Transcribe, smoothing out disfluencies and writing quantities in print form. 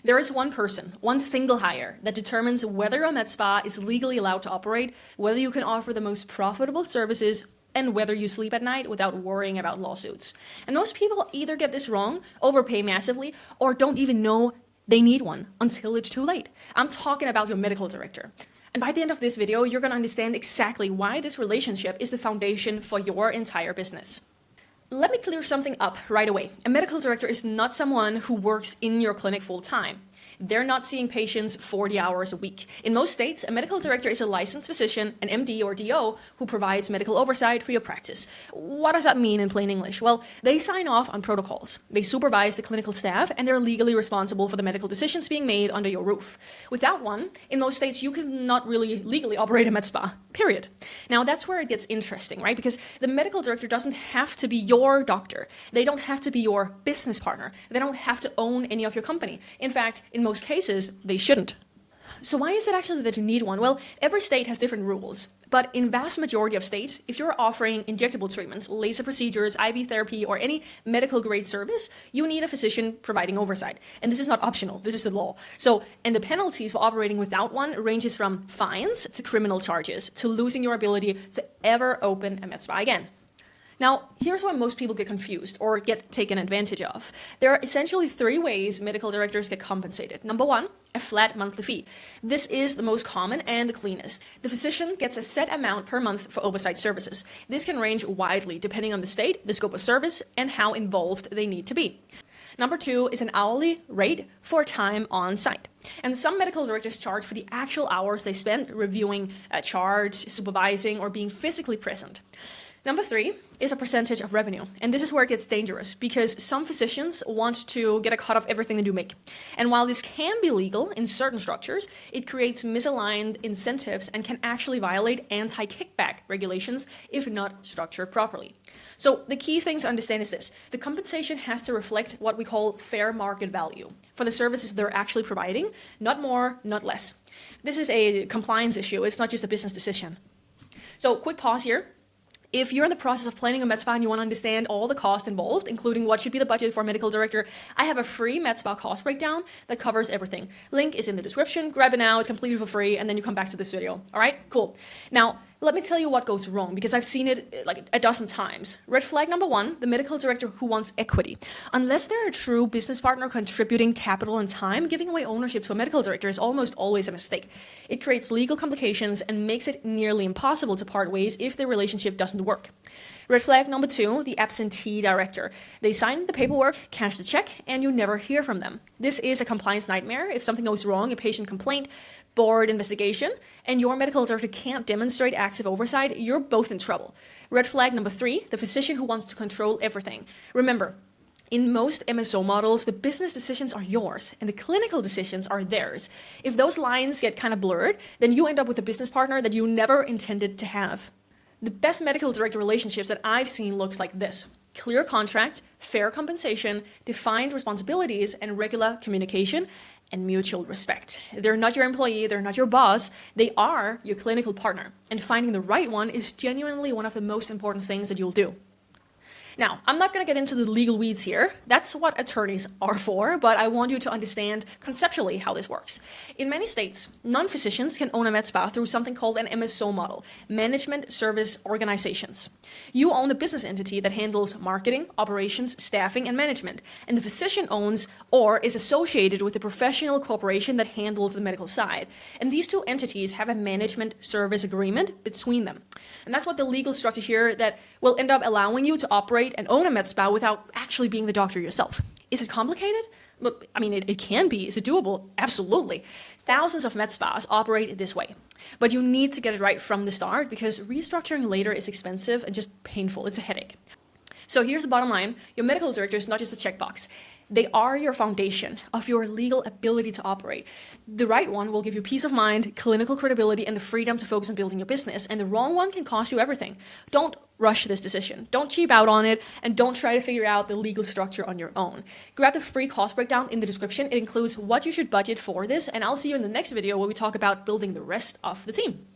There is one person, one single hire, that determines whether a med spa is legally allowed to operate, whether you can offer the most profitable services, and whether you sleep at night without worrying about lawsuits. And most people either get this wrong, overpay massively, or don't even know they need one until it's too late. I'm talking about your medical director. And by the end of this video, you're going to understand exactly why this relationship is the foundation for your entire business. Let me clear something up right away. A medical director is not someone who works in your clinic full time. They're not seeing patients 40 hours a week. In most states, a medical director is a licensed physician, an MD or DO, who provides medical oversight for your practice. What does that mean in plain English? Well, they sign off on protocols. They supervise the clinical staff, and they're legally responsible for the medical decisions being made under your roof. Without one, in most states, you cannot really legally operate a med spa, period. Now, that's where it gets interesting, right? Because the medical director doesn't have to be your doctor. They don't have to be your business partner. They don't have to own any of your company. In fact, in most cases, they shouldn't. So why is it actually that you need one? Well, every state has different rules, but in vast majority of states, if you're offering injectable treatments, laser procedures, IV therapy, or any medical grade service, you need a physician providing oversight. And this is not optional, this is the law. And the penalties for operating without one ranges from fines to criminal charges to losing your ability to ever open a med spa again. Now, here's where most people get confused or get taken advantage of. There are essentially three ways medical directors get compensated. Number one, a flat monthly fee. This is the most common and the cleanest. The physician gets a set amount per month for oversight services. This can range widely depending on the state, the scope of service, and how involved they need to be. Number two is an hourly rate for time on site. And some medical directors charge for the actual hours they spend reviewing a charge, supervising, or being physically present. Number three is a percentage of revenue. And this is where it gets dangerous because some physicians want to get a cut of everything that you make. And while this can be legal in certain structures, it creates misaligned incentives and can actually violate anti-kickback regulations if not structured properly. So the key thing to understand is this. The compensation has to reflect what we call fair market value for the services they're actually providing, not more, not less. This is a compliance issue. It's not just a business decision. So quick pause here. If you're in the process of planning a med spa and you want to understand all the costs involved, including what should be the budget for a medical director, I have a free med spa cost breakdown that covers everything. Link is in the description. Grab it now. It's completely for free. And then you come back to this video. All right, cool. Now, let me tell you what goes wrong because I've seen it like a dozen times. Red flag number one, the medical director who wants equity. Unless they're a true business partner contributing capital and time, giving away ownership to a medical director is almost always a mistake. It creates legal complications and makes it nearly impossible to part ways if the relationship doesn't work. Red flag number two, the absentee director. They sign the paperwork, cash the check, and you never hear from them. This is a compliance nightmare. If something goes wrong, a patient complaint, board investigation, and your medical director can't demonstrate active oversight, you're both in trouble. Red flag number three, the physician who wants to control everything. Remember, in most MSO models, the business decisions are yours and the clinical decisions are theirs. If those lines get kind of blurred, then you end up with a business partner that you never intended to have. The best medical director relationships that I've seen looks like this. Clear contract, fair compensation, defined responsibilities, and regular communication and mutual respect. They're not your employee, they're not your boss, they are your clinical partner. And finding the right one is genuinely one of the most important things that you'll do. Now, I'm not going to get into the legal weeds here. That's what attorneys are for, but I want you to understand conceptually how this works. In many states, non-physicians can own a med spa through something called an MSO model, Management Service Organizations. You own the business entity that handles marketing, operations, staffing, and management, and the physician owns or is associated with the professional corporation that handles the medical side. And these two entities have a management service agreement between them. And that's what the legal structure here that will end up allowing you to operate and own a med spa without actually being the doctor yourself. Is it complicated? Well, I mean, it can be. Is it doable? Absolutely. Thousands of med spas operate this way. But you need to get it right from the start because restructuring later is expensive and just painful. It's a headache. So here's the bottom line. Your medical director is not just a checkbox. They are your foundation of your legal ability to operate. The right one will give you peace of mind, clinical credibility, and the freedom to focus on building your business. And the wrong one can cost you everything. Don't rush this decision. Don't cheap out on it, and don't try to figure out the legal structure on your own. Grab the free cost breakdown in the description. It includes what you should budget for this, and I'll see you in the next video where we talk about building the rest of the team.